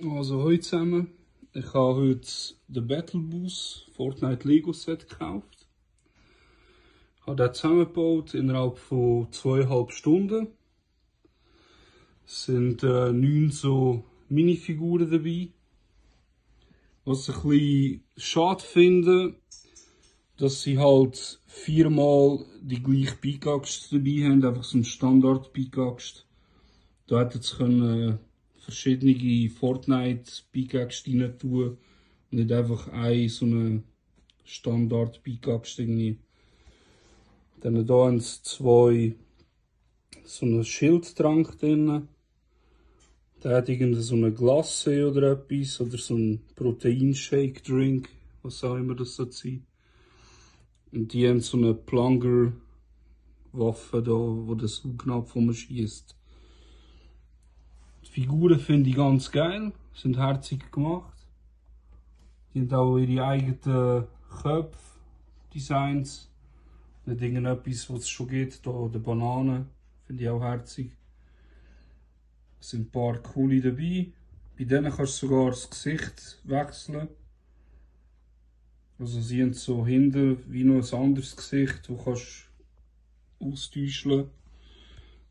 Also heute zusammen, ich habe heute den Battle Bus Fortnite Lego Set gekauft. Ich habe den zusammengebaut innerhalb von 2,5 Stunden. Es sind 9 so Minifiguren dabei. Was ich ein bisschen schade finde, dass sie halt 4-mal die gleiche Pickaxe dabei haben, einfach so ein Standard Pickaxe. Da hätten sie können verschiedene Fortnite Pickaxe rein tun und nicht einfach so eine Standard Pickaxe irgendwie. Dann hier haben sie 2 so einen Schildtrank drin. Der hat irgendwie so eine Glace oder etwas oder so ein Proteinshake Drink, was auch immer das sein soll. Und die haben so eine Plunger Waffe da, wo der Saugnapf von mir schießt. Die Figuren finde ich ganz geil, sind herzig gemacht. Die haben auch ihre eigenen Köpfe, Designs. Nicht irgendetwas, was es schon gibt, hier die Banane, finde ich auch herzig. Es sind ein paar coole dabei. Bei denen kannst du sogar das Gesicht wechseln. Also sie haben so hinten wie noch ein anderes Gesicht, das kannst austauschen.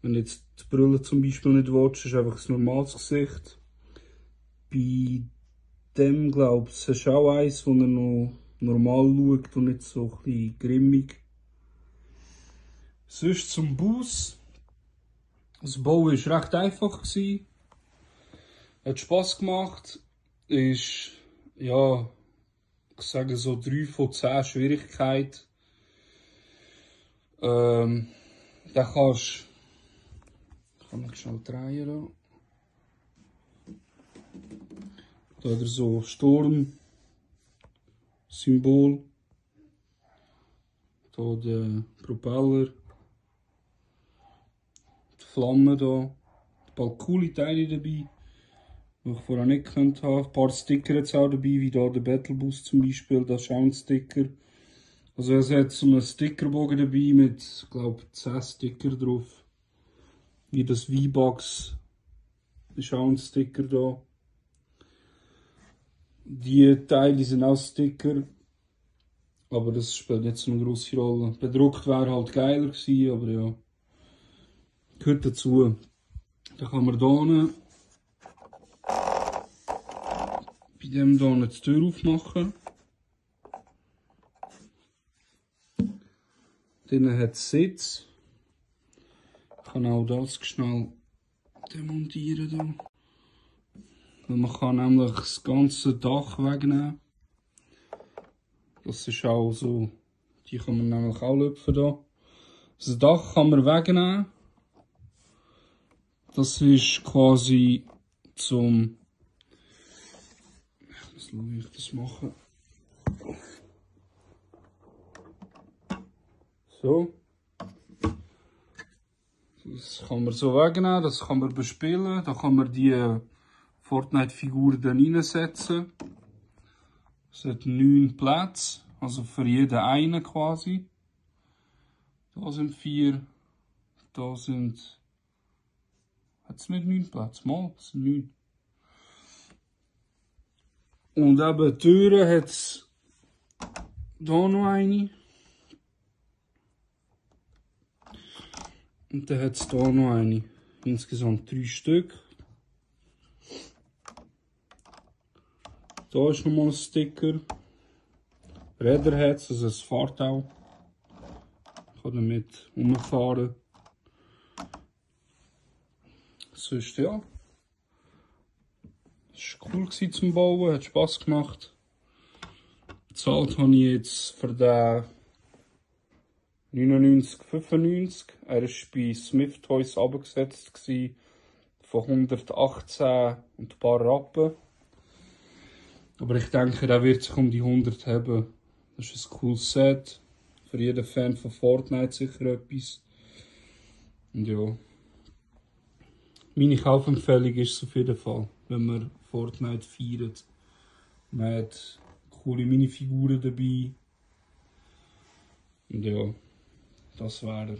Wenn du jetzt die Brille zum Beispiel nicht willst, ist einfach ein normales Gesicht. Bei dem, glaube ich, hast du auch eins, wo er noch normal schaut und nicht so ein bisschen grimmig. Sonst zum Bus. Das Bauen war recht einfach. Hat Spass gemacht. Ist, ja, ich sage so 3 von 10 Schwierigkeit. Da kannst ich kann mich schnell drehen da. Da hat er so Sturm-Symbol. Hier der Propeller. Die Flamme da. Ein paar coole Teile dabei, die ich vorher nicht gekannt habe. Ein paar Sticker jetzt auch dabei, wie hier der Battle Bus zum Beispiel. Das ist auch ein Sticker. Also es hat so einen Stickerbogen dabei mit, ich glaube, 10 Sticker drauf. Wie das V-Box ist auch ein Sticker da. Die Teile sind auch Sticker. Aber das spielt nicht so eine grosse Rolle. Bedruckt wäre halt geiler gewesen, aber ja. Gehört dazu. Dann kann man hier bei dem hier die Tür aufmachen. Drinnen hat es Sitz. Ich kann auch das schnell demontieren. Hier. Man kann nämlich das ganze Dach wegnehmen. Das ist auch so, die kann man nämlich auch lüpfen hier. Das Dach kann man wegnehmen. Das ist quasi zum... Ich muss schauen, wie ich das mache. So. Das kann man so wegnehmen, das kann man bespielen. Da kann man die Fortnite-Figuren dann reinsetzen. Es hat 9 Plätze, also für jeden einen quasi. Da sind 4, da sind... Hat es nicht 9 Plätze? Mal, es sind 9. Und eben Türen hat es hier noch eine. Und dann hat es hier noch eine. Insgesamt 3 Stück. Da ist nochmal ein Sticker. Räder hat es, also es fährt auch. Ich kann damit rumfahren. Sonst ja. Es war cool zum Bauen, hat Spass gemacht. Bezahlt habe ich jetzt für den 99,95. Er war bei Smith Toys abgesetzt von 118 und ein paar Rappen. Aber ich denke, der wird sich um die 100 haben. Das ist ein cooles Set. Für jeden Fan von Fortnite sicher etwas. Und ja. Meine Kaufempfehlung ist es auf jeden Fall, wenn man Fortnite feiert. Man hat coole Minifiguren dabei. Und ja, das wäre er.